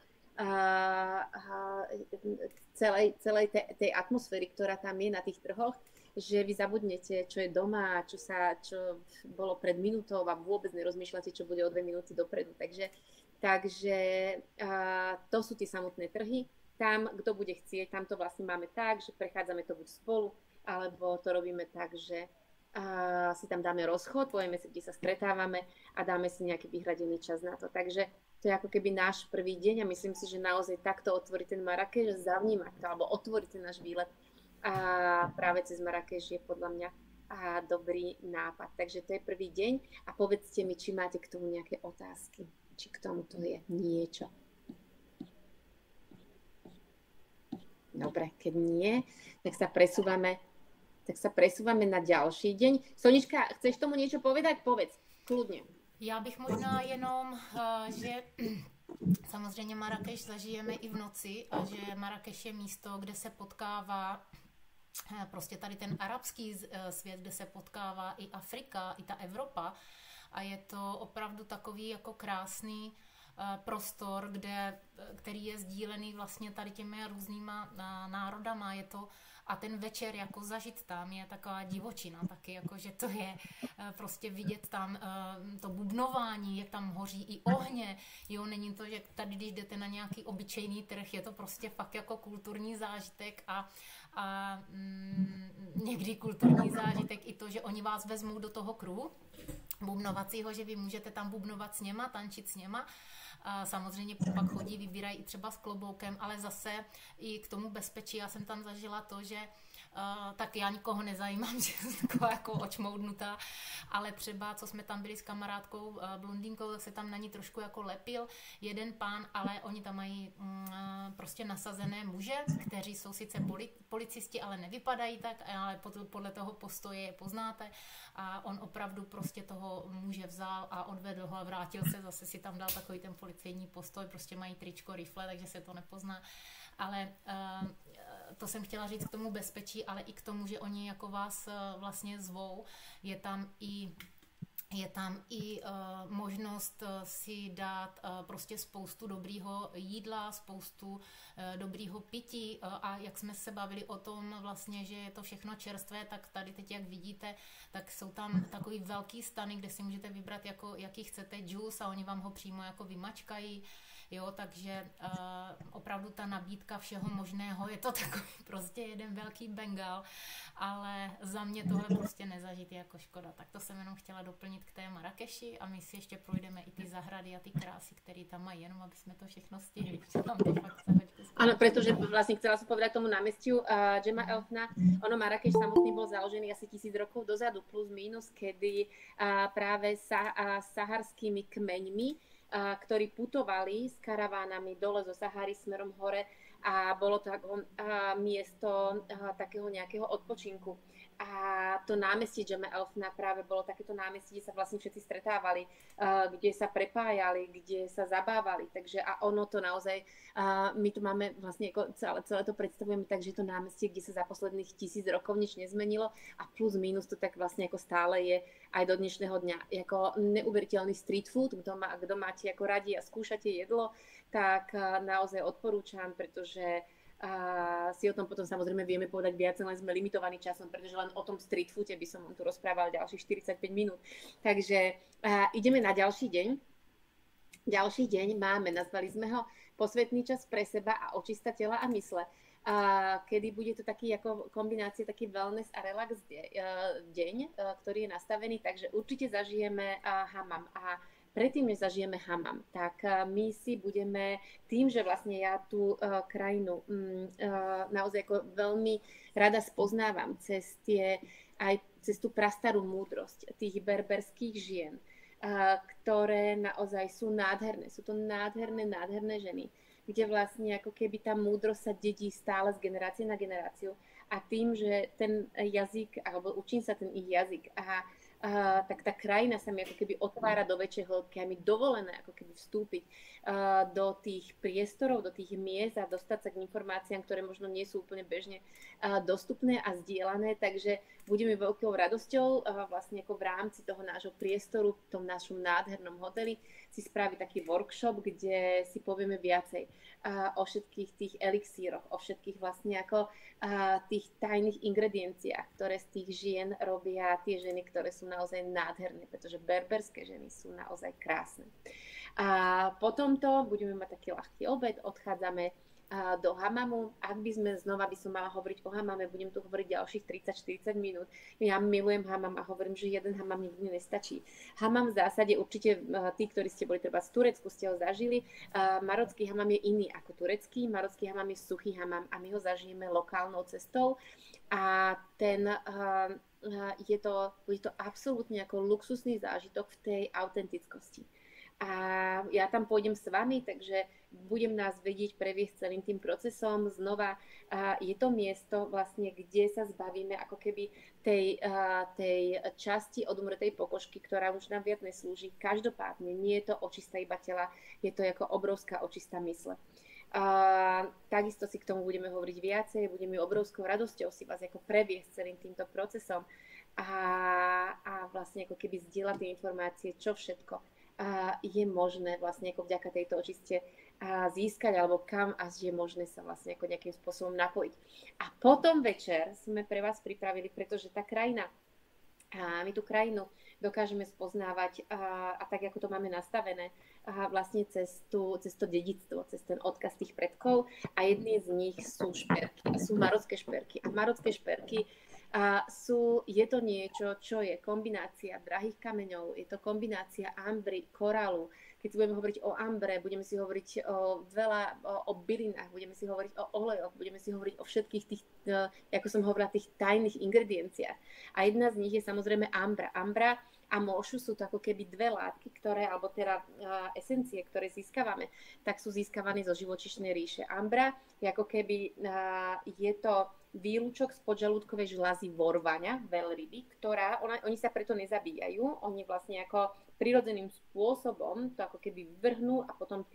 celej tej atmosféry, ktorá tam je na tých trhoch, že vy zabudnete, čo je doma, čo bolo pred minútou a vôbec nerozmýšľate, čo bude o 2 minúty dopredu. Takže to sú tie samotné trhy. Tam, kto bude chcieť, tam to vlastne máme tak, že prechádzame to buď spolu, alebo to robíme tak, že si tam dáme rozchod, povieme si, kde sa stretávame a dáme si nejaký vyhradený čas na to. Takže to je ako keby náš prvý deň a myslím si, že naozaj takto otvorí ten Marrakeš, zavnímať to, alebo otvoriť ten náš výlet a práve cez Marrakeš je podľa mňa dobrý nápad. Takže to je prvý deň a povedzte mi, či máte k tomu nejaké otázky, či k tomu to je niečo. Dobre, keď nie, tak sa presúvame na ďalší deň. Sonička, chceš tomu niečo povedať? Povedz, kľudne. Já bych možná jenom, že samozřejmě Marrakeš zažijeme i v noci a že Marrakeš je místo, kde se potkává prostě tady ten arabský svět, kde se potkává i Afrika, i ta Evropa a je to opravdu takový jako krásný prostor, který je sdílený vlastně tady těmi různýma národama, je to a ten večer jako zažít tam je taková divočina taky, jako že to je prostě vidět tam to bubnování, jak tam hoří i ohně, jo, není to, že tady, když jdete na nějaký obyčejný trh, je to prostě fakt jako kulturní zážitek a někdy kulturní zážitek i to, že oni vás vezmou do toho kruhu bubnovacího, že vy můžete tam bubnovat s něma, tančit s něma. A samozřejmě pak chodí, vybírají i třeba s kloboukem, ale zase i k tomu bezpečí. Já jsem tam zažila to, že tak já nikoho nezajímám, že jsem taková jako očmoudnutá, ale třeba, co jsme tam byli s kamarádkou blondýnkou, tak se tam na ní trošku jako lepil jeden pán, ale oni tam mají prostě nasazené muže, kteří jsou sice policisti, ale nevypadají tak, ale podle toho postoje je poznáte a on opravdu prostě toho muže vzal a odvedl ho a vrátil se, zase si tam dal takový ten policejní postoj, prostě mají tričko, rifle, takže se to nepozná. Ale to jsem chtěla říct k tomu bezpečí, ale i k tomu, že oni jako vás vlastně zvou. Je tam i možnost si dát prostě spoustu dobrýho jídla, spoustu dobrýho pití a jak jsme se bavili o tom vlastně, že je to všechno čerstvé, tak tady teď, jak vidíte, tak jsou tam takový velký stany, kde si můžete vybrat, jako, jaký chcete džus a oni vám ho přímo jako vymačkají. Jo, takže opravdu ta nabídka všeho možného, je to takový prostě jeden velký bengal, ale za mě tohle prostě nezažít jako škoda. Tak to jsem jenom chtěla doplnit k té Marrakeši a my si ještě projdeme i ty zahrady a ty krásy, které tam mají, jenom aby jsme to všechno stihli. Tam to fakt áno, pretože vlastne chcela som povedať tomu námestiu Džema Elfna, ono Marrakeš samotný bol založený asi 1000 rokov dozadu, plus minus, kedy práve saharskými kmeňmi, ktorí putovali s karavánami dole zo Sahary smerom hore a bolo to miesto takého nejakého odpočinku. a to námestie Jama Elfna práve bolo takéto námestie, kde sa vlastne všetci stretávali, kde sa prepájali, kde sa zabávali. Takže a ono to naozaj, my tu máme vlastne ako celé to predstavujeme tak, že to námestie, kde sa za posledných 1000 rokov nič nezmenilo a plus minus to tak vlastne ako stále je aj do dnešného dňa. Ako neuveriteľný street food, kto máte ako radi a skúšate jedlo, tak naozaj odporúčam, pretože si o tom potom samozrejme vieme povedať viac, len sme limitovaní časom, pretože len o tom street foode by som vám tu rozprával ďalších 45 minút. Takže ideme na ďalší deň. Ďalší deň máme, nazvali sme ho posvetný čas pre seba a očista tela a mysle. Kedy bude to taký ako kombinácia, taký wellness a relax deň, ktorý je nastavený, takže určite zažijeme hamam. A predtým, než zažijeme hamam, tak my si budeme, tým, že vlastne ja tú krajinu naozaj ako veľmi rada spoznávam cez tú prastarú múdrosť tých berberských žien, ktoré naozaj sú nádherné. Sú to nádherné ženy, kde vlastne ako keby tá múdrosť sa dedí stále z generácie na generáciu. A tým, že ten jazyk, alebo učím sa ten ich jazyk tak tá krajina sa mi ako keby otvára do väčšej hĺbky a mi dovolené ako keby vstúpiť do tých priestorov, do tých miest a dostať sa k informáciám, ktoré možno nie sú úplne bežne dostupné a zdieľané, takže budeme veľkou radosťou vlastne ako v rámci toho nášho priestoru, v tom našom nádhernom hoteli si spraviť taký workshop, kde si povieme viacej o všetkých tých elixíroch, o všetkých vlastne ako tých tajných ingredienciách, ktoré z tých žien robia tie ženy, ktoré sú naozaj nádherné, pretože berberské ženy sú naozaj krásne. A potom to budeme mať taký ľahký obed, odchádzame do hamamu. Ak by som mala hovoriť o hamame, budem tu hovoriť ďalších 30-40 minút. Ja milujem hamam a hovorím, že jeden hamam nikdy nestačí. Hamam v zásade určite tí, ktorí ste boli treba z Turecku, ste ho zažili. Marocký hamam je iný ako turecký. Marocký hamam je suchý hamam a my ho zažijeme lokálnou cestou. A bude to absolútne ako luxusný zážitok v tej autentickosti. A ja tam pôjdem s vami, takže budem nás vedieť previesť celým tým procesom. Znova je to miesto vlastne, kde sa zbavíme ako keby tej časti od umretej pokožky, ktorá už nám viac neslúži. Každopádne nie je to očista iba tela, je to ako obrovská očista mysle. Takisto si k tomu budeme hovoriť viacej, budeme obrovskou radosťou si vás ako previesť celým týmto procesom a vlastne ako keby zdieľať tie informácie, čo všetko je možné vlastne ako vďaka tejto očiste získať, alebo kam až je možné sa vlastne ako nejakým spôsobom napojiť. A potom večer sme pre vás pripravili, pretože tá krajina, my tú krajinu dokážeme spoznávať a tak, ako to máme nastavené, vlastne cez to dedičstvo, cez ten odkaz tých predkov a jedný z nich sú šperky, sú marocké šperky. A marocké šperky je to niečo, čo je kombinácia drahých kameňov, je to kombinácia ambry, korálu. Keď si budeme hovoriť o ambre, budeme si hovoriť o bylinách, budeme si hovoriť o olejoch, budeme si hovoriť o všetkých tých, ako som hovorila, tých tajných ingredienciách. A jedna z nich je samozrejme ambra. Ambra a mošu sú to ako keby dve látky, alebo teda esencie, ktoré získavame, tak sú získavané zo živočíšnej ríše. Ambra je ako keby, je to výlučok z podžalúdkovej žľazy vorvania, veľryby, oni sa preto nezabíjajú, oni vlastne ako prirodzeným spôsobom to ako keby vrhnú a potom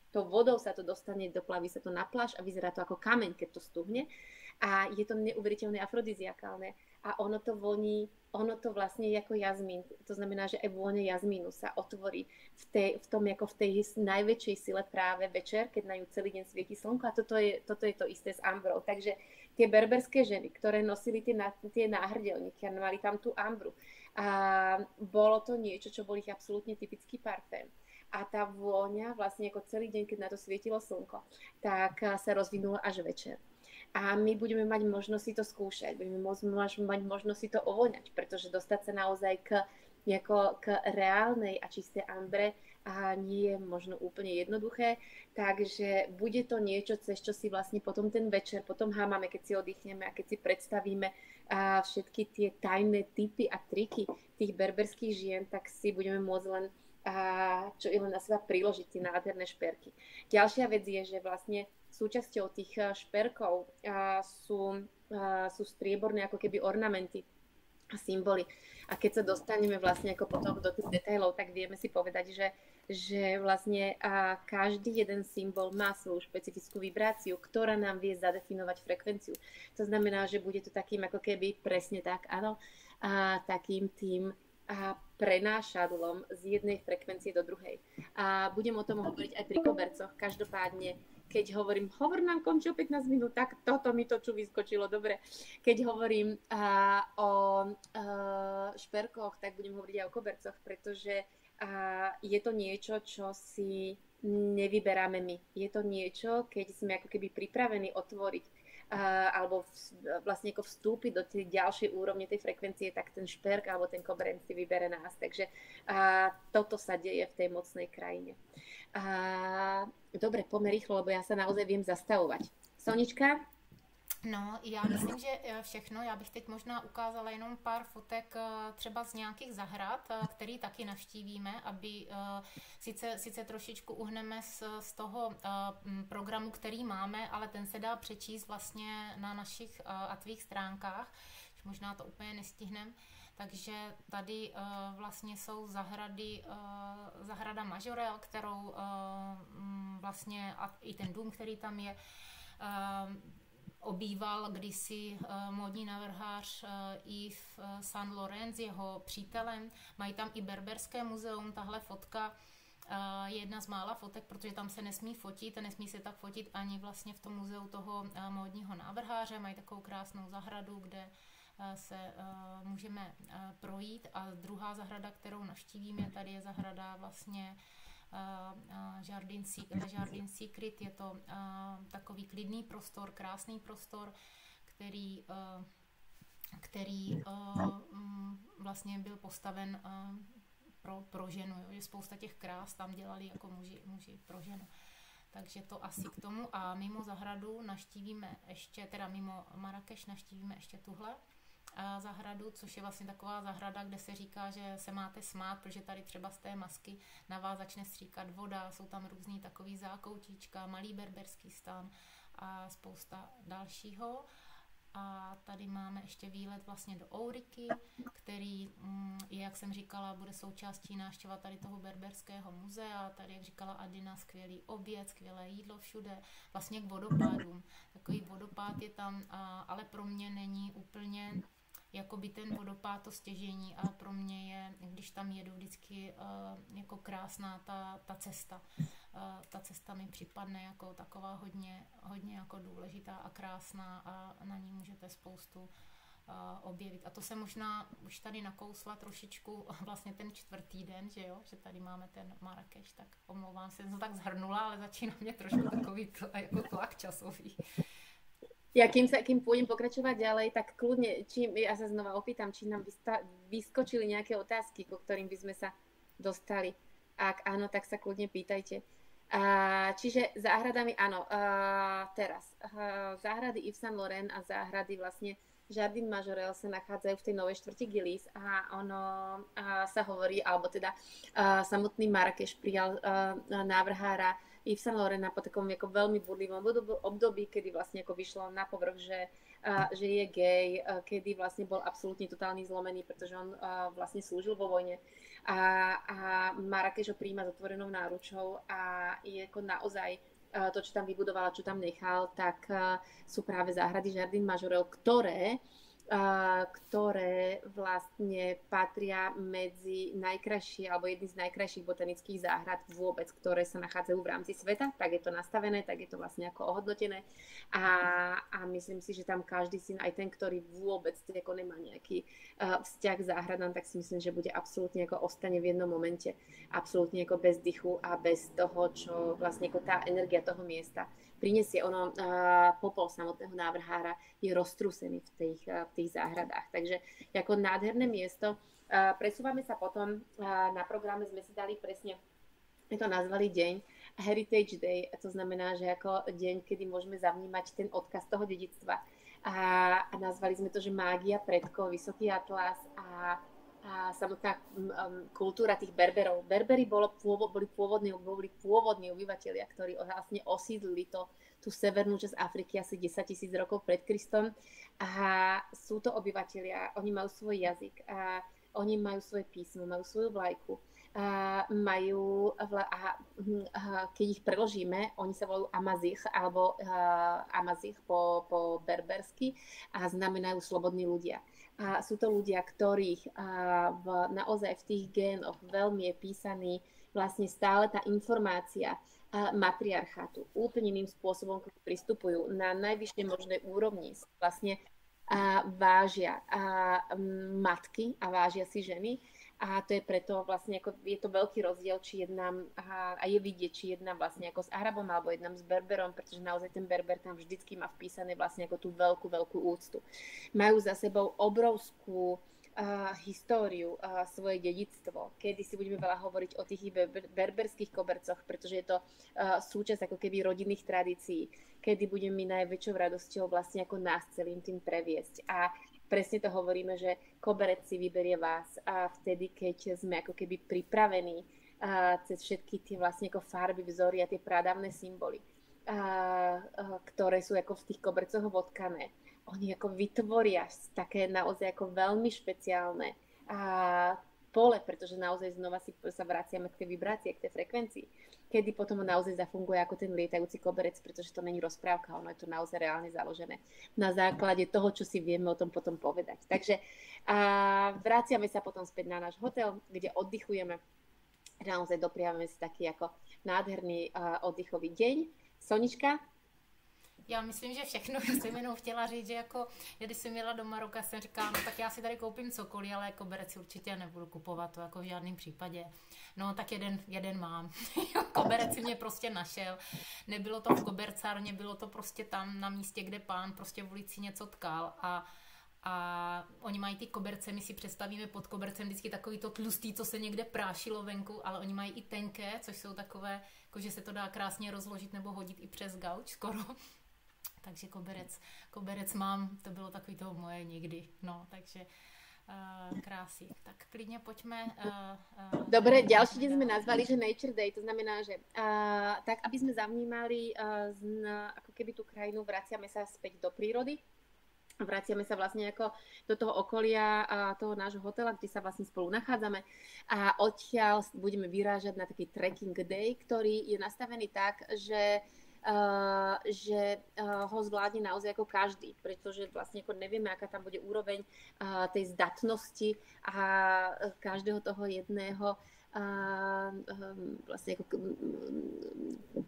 tou vodou sa to dostane, doplaví sa to na pláž a vyzerá to ako kameň, keď to stuhne. A je to neuveriteľne afrodiziakálne. A ono to vlastne je ako jazmín. To znamená, že aj vôňa jazmínu sa otvorí v tej najväčšej sile práve večer, keď na ňu celý deň svieti slnko. A toto je to isté s ambrou. Takže tie berberské ženy, ktoré nosili tie náhrdelníky a mali tam tú ambru, a bolo to niečo, čo bol ich absolútne typický parfém. A tá vôňa vlastne ako celý deň, keď na to svietilo slnko, tak sa rozvinula až večer. A my budeme mať možnosť si to skúšať, budeme mať možnosť si to ovoňať, pretože dostať sa naozaj k reálnej a čistej ambre nie je možno úplne jednoduché, takže bude to niečo, cez čo si vlastne potom ten večer, potom hamame, keď si oddychneme a keď si predstavíme všetky tie tajné tipy a triky tých berberských žien, tak si budeme môcť len na seba priložiť tie nádherné šperky. Ďalšia vec je, že vlastne súčasťou tých šperkov sú strieborné ako keby ornamenty a symboly. A keď sa dostaneme vlastne ako potom do tých detailov, tak vieme si povedať, že vlastne každý jeden symbol má svoju špecifickú vibráciu, ktorá nám vie zadefinovať frekvenciu. To znamená, že bude to takým ako keby presne tak, áno, takým tým prenášadlom z jednej frekvencie do druhej. A budem o tom hovoriť aj pri kobercoch. Každopádne, keď hovorím, hovor nám končí o 15 minút, tak toto mi to čo vyskočilo, dobre. Keď hovorím o šperkoch, tak budem hovoriť aj o kobercoch, pretože je to niečo, čo si nevyberáme my. Je to niečo, keď sme ako keby pripravení otvoriť alebo vlastne ako vstúpiť do tej ďalšej úrovne tej frekvencie, tak ten šperk alebo ten koberec si vybere nás. Takže toto sa deje v tej mocnej krajine. Dobre, poďme rýchlo, lebo ja sa naozaj viem zastavovať. Sonička? No, já myslím, že všechno. Já bych teď možná ukázala jenom pár fotek třeba z nějakých zahrad, který taky navštívíme, aby sice trošičku uhneme z toho programu, který máme, ale ten se dá přečíst vlastně na našich a tvých stránkách, možná to úplně nestihneme. Takže tady vlastně jsou zahrada Majorelle, kterou vlastně a i ten dům, který tam je, obýval kdysi módní navrhář Yves Saint Laurent s jeho přítelem. Mají tam i berberské muzeum. Tahle fotka je jedna z mála fotek, protože tam se nesmí fotit a nesmí se tak fotit ani vlastně v tom muzeu toho módního návrháře. Mají takovou krásnou zahradu, kde se můžeme projít. A druhá zahrada, kterou navštívíme, tady je zahrada vlastně Jardin Secret. Je to takový klidný prostor, krásný prostor, který vlastně byl postaven pro ženu. Je spousta těch krás tam dělali jako muži pro ženu. Takže to asi k tomu. A mimo zahradu navštívíme ještě, teda mimo Marrakeš navštívíme ještě tuhle zahradu, což je vlastně taková zahrada, kde se říká, že se máte smát, protože tady třeba z té masky na vás začne stříkat voda, jsou tam různý takový zákoutíčka, malý berberský stan a spousta dalšího. A tady máme ještě výlet vlastně do Ouriky, který je, jak jsem říkala, bude součástí návštěva tady toho berberského muzea. Tady, jak říkala Adina, skvělý oběd, skvělé jídlo všude, vlastně k vodopádům. Takový vodopád je tam, ale pro mě není úplně jakoby ten vodopád to stěžení, ale pro mě je, když tam jedu, vždycky jako krásná ta cesta. Ta cesta mi připadne jako taková hodně jako důležitá a krásná a na ní můžete spoustu objevit. A to se možná už tady nakousla trošičku vlastně ten 4. den, že jo, že tady máme ten Marrakeš, tak omlouvám se, jsem to tak zhrnula, ale začíná mě trošku takový jako tlak časový. Ja kým pôjdem pokračovať ďalej, tak kľudne, ja sa znova opýtam, či nám vyskočili nejaké otázky, ko ktorým by sme sa dostali. Ak áno, tak sa kľudne pýtajte. Čiže záhradami, áno, teraz. Záhrady Yves Saint Laurent a záhrady vlastne Jardin Majorelle sa nachádzajú v tej novej štvrti Gilis a ono sa hovorí, alebo teda samotný Marrakeš prijal návrhára Yves Saint Laurent po takom ako veľmi burlivom období, kedy vlastne ako vyšlo na povrch, že je gay, kedy vlastne bol absolútne totálne zlomený, pretože on vlastne slúžil vo vojne a Marrakeš ho prijíma s otvorenou náručou a je ako naozaj to, čo tam vybudoval, čo tam nechal, tak sú práve záhrady Jardin Majorelle, ktoré vlastne patria medzi najkrajšie alebo jedny z najkrajších botanických záhrad vôbec, ktoré sa nachádzajú v rámci sveta. Tak je to nastavené, tak je to vlastne ako ohodnotené a myslím si, že tam každý syn, aj ten, ktorý vôbec ako nemá nejaký vzťah k záhradám, tak si myslím, že bude absolútne ako ostane v jednom momente absolútne ako bez dychu a bez toho, čo vlastne ako tá energia toho miesta prinesie. Ono, popol samotného návrhára je roztrúsený v tých záhradách. Takže ako nádherné miesto. Presúvame sa potom, na programe sme si dali presne, my to nazvali deň Heritage Day, to znamená, že ako deň, kedy môžeme zavnímať ten odkaz toho dedičstva. A nazvali sme to, že mágia predkov, Vysoký atlas a a samotná kultúra tých Berberov. Berberi boli pôvodní obyvatelia, ktorí vlastne osídlili tú severnú časť Afriky asi 10 000 rokov pred Kristom. A sú to obyvatelia, oni majú svoj jazyk, a oni majú svoje písmo, majú svoju vlajku. Keď ich preložíme, oni sa volajú Amazigh alebo Amazigh po berbersky a znamenajú slobodní ľudia. A sú to ľudia, ktorých naozaj v tých génoch veľmi je písaný vlastne stále tá informácia matriarchátu. Úplne iným spôsobom, keď pristupujú na najvyššie možnej úrovni, vlastne vážia matky a vážia si ženy. A to je preto vlastne, ako je to veľký rozdiel, či jednám, a je vidieť, či jednám vlastne ako s Arabom alebo jednám s Berberom, pretože naozaj ten Berber tam vždycky má vpísané vlastne ako tú veľkú úctu. Majú za sebou obrovskú históriu, svoje dedičstvo. Kedy si budeme veľa hovoriť o tých berberských kobercoch, pretože je to súčasť ako keby rodinných tradícií, kedy budeme my najväčšou radosťou vlastne ako nás celým tým previesť. A presne to hovoríme, že koberec si vyberie vás a vtedy, keď sme ako keby pripravení cez všetky tie vlastne ako farby, vzory a tie pradávne symboly, ktoré sú ako v tých kobercoch vodkané. Oni ako vytvoria také naozaj ako veľmi špeciálne pole, pretože naozaj znova sa vraciame k tej vibrácii, k tej frekvencii, kedy potom naozaj zafunguje ako ten lietajúci koberec, pretože to není rozprávka, ono je to naozaj reálne založené na základe toho, čo si vieme o tom potom povedať. Takže vraciame sa potom späť na náš hotel, kde oddychujeme. Naozaj dopriavame si taký ako nádherný oddychový deň. Sonička? Já myslím, že všechno. Já jsem jenom chtěla říct, že jako, když jsem jela do Maroka, jsem říkala, no tak já si tady koupím cokoliv, ale koberec určitě nebudu kupovat, to jako v žádném případě. No tak jeden mám. Koberec si mě prostě našel. Nebylo to v kobercárně, bylo to prostě tam na místě, kde pán prostě v ulici něco tkal a oni mají ty koberce, my si představíme pod kobercem vždycky takový to tlustý, co se někde prášilo venku, ale oni mají i tenké, což jsou takové, jako že se to dá krásně rozložit nebo hodit i přes gauč skoro. Takže koberec mám, to bylo takový toho moje někdy, no, takže krásy. Tak klidně pojďme. Dobre, ďalší deň sme nazvali, že Nature Day, to znamená, že tak, aby sme zavnímali ako keby tú krajinu, vraciame sa späť do prírody, vraciame sa vlastne ako do toho okolia toho nášho hotela, kde sa vlastne spolu nachádzame a odtiaľ budeme vyrážať na taký trekking day, ktorý je nastavený tak, že ho zvládne naozaj ako každý, pretože vlastne ako nevieme, aká tam bude úroveň tej zdatnosti a každého toho jedného vlastne ako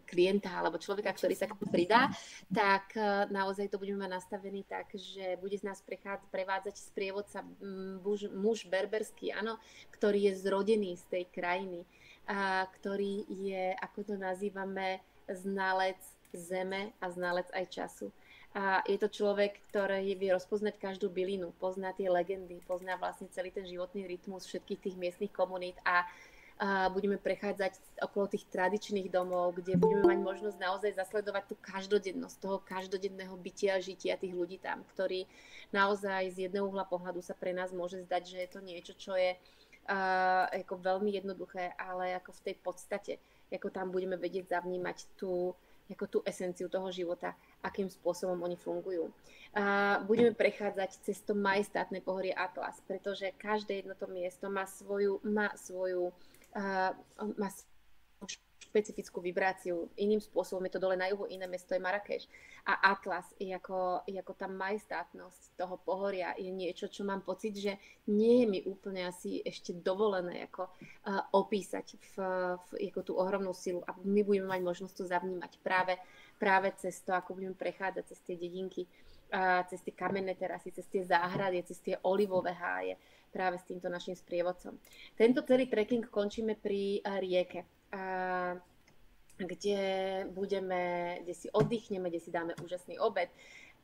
klienta alebo človeka, ktorý sa k tomu pridá, tak naozaj to budeme mať nastavený tak, že bude z nás prevádzať sprievodca muž berberský, áno, ktorý je zrodený z tej krajiny, ktorý je, ako to nazývame, znalec zeme a znalec aj času. A je to človek, ktorý vie rozpoznať každú bylinu, pozná tie legendy, pozná vlastne celý ten životný rytmus všetkých tých miestnych komunít a budeme prechádzať okolo tých tradičných domov, kde budeme mať možnosť naozaj zasledovať tú každodennosť toho každodenného bytia a žitia tých ľudí tam, ktorí naozaj z jedného uhla pohľadu sa pre nás môže zdať, že je to niečo, čo je ako veľmi jednoduché, ale ako v tej podstate, ako tam budeme vedieť zavnímať tú esenciu toho života, akým spôsobom oni fungujú. Budeme prechádzať cez to majestátne pohorie Atlas, pretože každé jedno to miesto má svoju špecifickú vibráciu. Iným spôsobom je to dole na juhu, iné mesto je Marrakeš. A Atlas je ako tá majestátnosť toho pohoria je niečo, čo mám pocit, že nie je mi úplne asi ešte dovolené opísať ako tú ohromnú silu. A my budeme mať možnosť to zavnímať práve cez to, ako budeme prechádzať cez tie dedinky, cez tie kamenné terasy, cez tie záhrady, cez tie olivové háje, práve s týmto našim sprievodcom. Tento celý trekking končíme pri rieke, kde si oddychneme, kde si dáme úžasný obed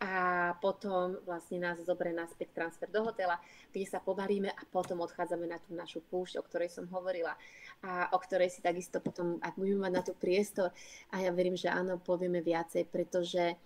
a potom vlastne nás zoberie naspäť transfer do hotela, kde sa pobalíme a potom odchádzame na tú našu púšť, o ktorej som hovorila a o ktorej si takisto potom, ak budeme mať na to priestor, a ja verím, že áno, povieme viacej, pretože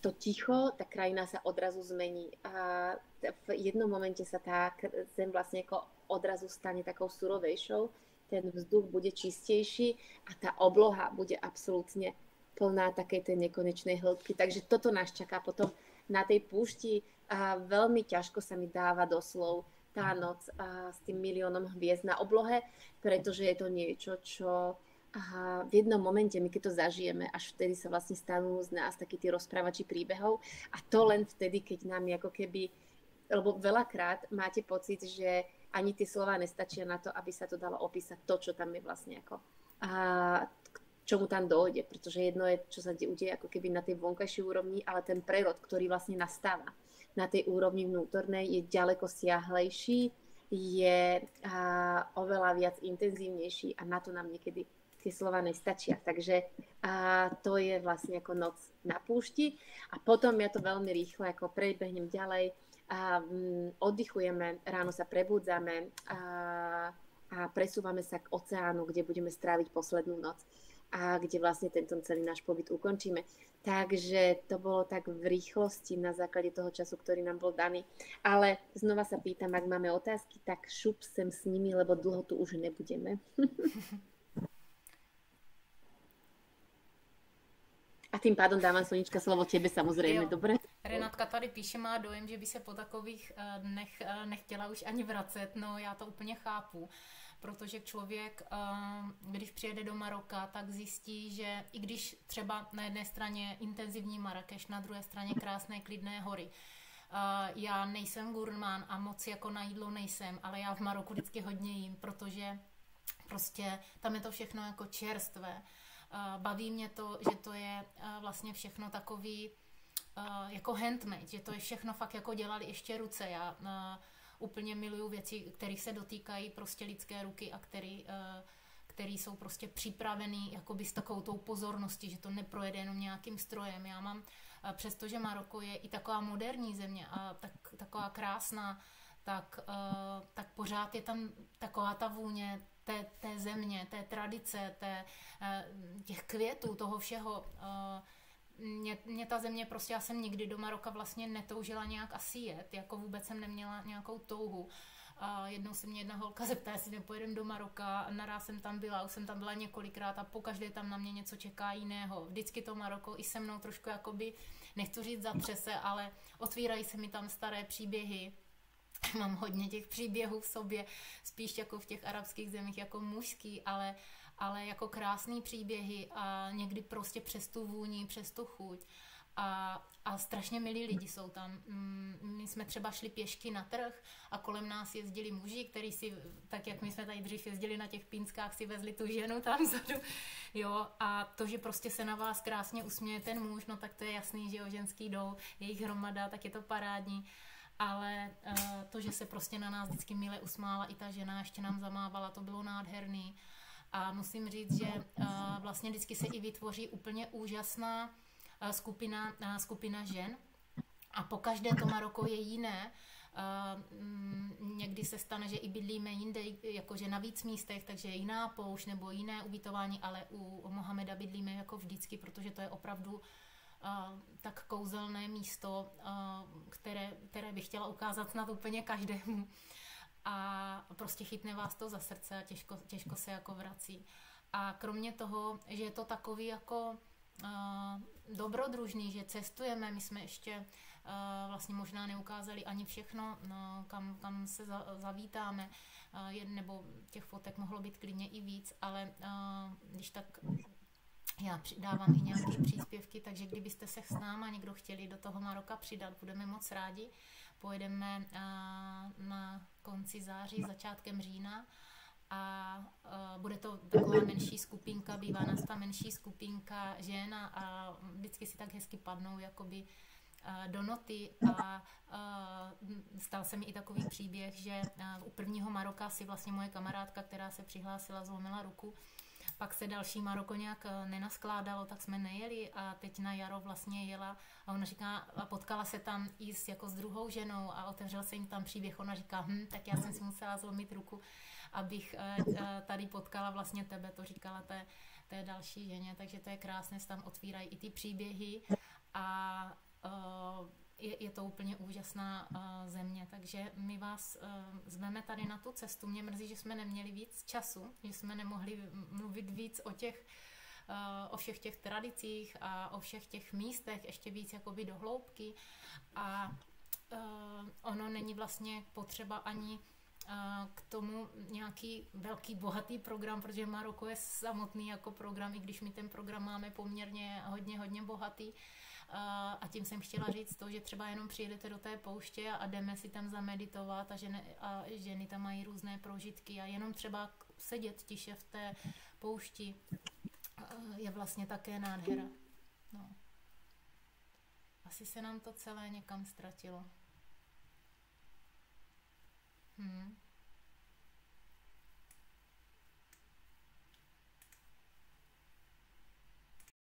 to ticho, tá krajina sa odrazu zmení a v jednom momente sa tá zem vlastne ako odrazu stane takou surovejšou, ten vzduch bude čistejší a tá obloha bude absolútne plná takej tej nekonečnej hĺbky. Takže toto nás čaká potom na tej púšti a veľmi ťažko sa mi dáva doslov tá noc s tým miliónom hviezd na oblohe, pretože je to niečo, čo v jednom momente, my keď to zažijeme, až vtedy sa vlastne stanú z nás takí tí rozprávači príbehov a to len vtedy, keď nám ako keby, lebo veľakrát máte pocit, že ani tie slová nestačia na to, aby sa to dalo opísať to, čo tam je vlastne ako k čomu tam dojde, pretože jedno je, čo sa udeje ako keby na tej vonkajšej úrovni, ale ten prerod, ktorý vlastne nastáva na tej úrovni vnútornej, je ďaleko siahlejší, je oveľa viac intenzívnejší a na to nám niekedy tie slova nestačia. Takže to je vlastne ako noc na púšti a potom ja to veľmi rýchlo ako prebehnem ďalej a oddychujeme, ráno sa prebudzame a presúvame sa k oceánu, kde budeme stráviť poslednú noc a kde vlastne tento celý náš pobyt ukončíme. Takže to bolo tak v rýchlosti na základe toho času, ktorý nám bol daný. Ale znova sa pýtam, ak máme otázky, tak šup sem s nimi, lebo dlho tu už nebudeme. A tím pádem dávám, Sonička, slovo tebe samozřejmě, dobré? Renátka tady píše, má dojem, že by se po takových dnech nechtěla už ani vracet. No, já to úplně chápu, protože člověk, když přijede do Maroka, tak zjistí, že i když třeba na jedné straně intenzivní Marrakeš, na druhé straně krásné klidné hory. Já nejsem gurmán a moc jako na jídlo nejsem, ale já v Maroku vždycky hodně jím, protože prostě tam je to všechno jako čerstvé. Baví mě to, že to je vlastně všechno takový jako handmade, že to je všechno fakt jako dělali ještě ruce. Já úplně miluju věci, kterých se dotýkají prostě lidské ruky a který jsou prostě připravený jakoby s takovou tou pozorností, že to neprojede jenom nějakým strojem. Já mám, přestože Maroko je i taková moderní země a taková krásná, tak pořád je tam taková ta vůně té země, té tradice, těch květů, toho všeho. Mě ta země, prostě já jsem nikdy do Maroka vlastně netoužila nějak asi jet, jako vůbec jsem neměla nějakou touhu. Jednou se mě jedna holka zeptá, jestli nepojedem do Maroka, naraz jsem tam byla, už jsem tam byla několikrát a pokaždé tam na mě něco čeká jiného. Vždycky to Maroko i se mnou trošku jakoby, nechci říct zatřese, ale otvírají se mi tam staré příběhy. Mám hodně těch příběhů v sobě, spíš jako v těch arabských zemích jako mužský, ale jako krásný příběhy a někdy prostě přes tu vůni, přes tu chuť. A strašně milí lidi jsou tam. My jsme třeba šli pěšky na trh a kolem nás jezdili muži, kteří si, tak jak my jsme tady dřív jezdili na těch pínskách, si vezli tu ženu tam vzadu. Jo, a to, že prostě se na vás krásně usměje ten muž, no tak to je jasný, že jo, ženský jdou, jejich hromada, tak je to parádní. Ale to, že se prostě na nás vždycky milé usmála i ta žena, ještě nám zamávala, to bylo nádherný. A musím říct, že vlastně vždycky se i vytvoří úplně úžasná skupina žen a pokaždé to Maroko je jiné. Někdy se stane, že i bydlíme jinde, jakože na víc místech, takže je jiná poušť nebo jiné ubytování, ale u Mohameda bydlíme jako vždycky, protože to je opravdu tak kouzelné místo, které bych chtěla ukázat snad úplně každému. A prostě chytne vás to za srdce a těžko se jako vrací. A kromě toho, že je to takový jako dobrodružný, že cestujeme, my jsme ještě vlastně možná neukázali ani všechno, kam se zavítáme, nebo těch fotek mohlo být klidně i víc, ale když tak já dávám i nějaké příspěvky, takže kdybyste se s náma někdo chtěli do toho Maroka přidat, budeme moc rádi. Pojedeme na konci září, začátkem října a bude to taková menší skupinka, bývá nás ta menší skupinka žen a vždycky si tak hezky padnou jakoby do noty a stal se mi i takový příběh, že u prvního Maroka si vlastně moje kamarádka, která se přihlásila, zlomila ruku. Pak se další Maroko nějak nenaskládalo, tak jsme nejeli a teď na jaro vlastně jela a ona říká, a potkala se tam i jako s druhou ženou a otevřel se jim tam příběh. Ona říká, tak já jsem si musela zlomit ruku, abych tady potkala vlastně tebe, to říkala té další ženě, takže to je krásné, se tam otvírají i ty příběhy a je to úplně úžasná země, takže my vás zveme tady na tu cestu. Mě mrzí, že jsme neměli víc času, že jsme nemohli mluvit víc o všech těch tradicích a o všech těch místech ještě víc jakoby do hloubky a ono není vlastně potřeba ani k tomu nějaký velký bohatý program, protože Maroko je samotný jako program, i když my ten program máme poměrně hodně bohatý. A tím jsem chtěla říct to, že třeba jenom přijedete do té pouště a jdeme si tam zameditovat a ženy tam mají různé prožitky a jenom třeba sedět tiše v té poušti je vlastně také nádhera. No. Asi se nám to celé někam ztratilo.